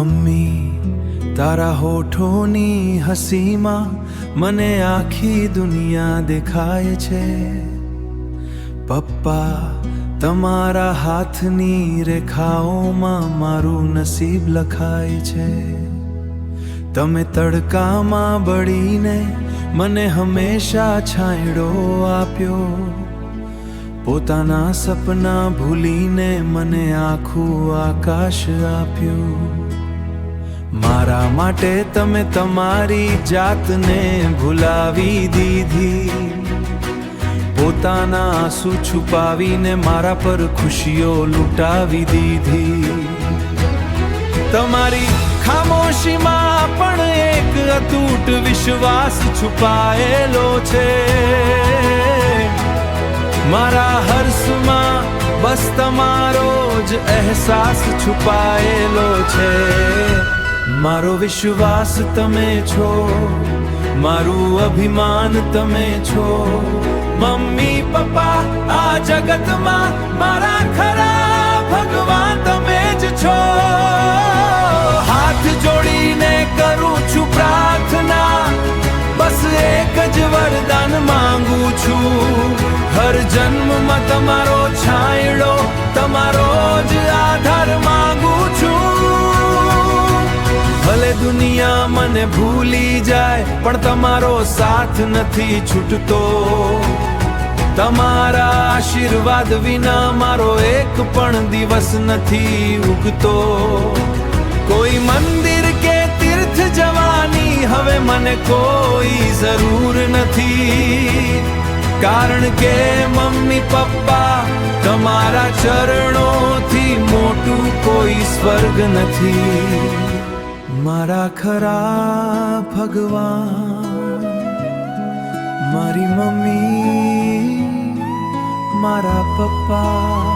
Mummy તારા હોઠોની હસીમાં મને આખી દુનિયા દેખાય છે। પપ્પા તમારા હાથની રેખાઓમાં મારું નસીબ લખાય છે। તમે તડકામાં બળીને મને હંમેશા છાંયડો આપ્યો, પોતાના સપના ભૂલીને મને આખું આકાશ આપ્યું। મારા માટે તમે તમારી જાતને ભૂલાવી દીધી, પોતાના આંસુ છુપાવીને મારા પર ખુશીઓ લૂંટાવી દીધી। તમારી ખામોશીમાં પણ એક અતૂટ વિશ્વાસ છુપાયેલો છે। મારા હર્ષમાં બસ તમારો જ અહેસાસ છુપાયેલો છે। મારો વિશ્વાસ તમે છો, મારું અભિમાન તમે છો। મમ્મી પપ્પા આ જગતમાં મારા ખરા ભગવાન તમે જ છો। હાથ જોડીને કરું છું પ્રાર્થના, બસ એક જ વરદાન માંગુ છું। હર જન્મમાં તમારો છાંયડો, તમારો જ આધાર માંગુ છું। ભલે દુનિયા મને ભૂલી જાય પણ તમારો સાથ નથી છૂટતો। તમારા આશીર્વાદ વિના મારો એક પણ દિવસ નથી ઉગતો। કોઈ મંદિર કે તીર્થ જવાની હવે મને કોઈ જરૂર નથી, કારણ કે મમ્મી પપ્પા તમારા ચરણોથી મોટું કોઈ સ્વર્ગ નથી। મારા ખરા ભગવાન, મારી મમ્મી, મારા પપ્પા।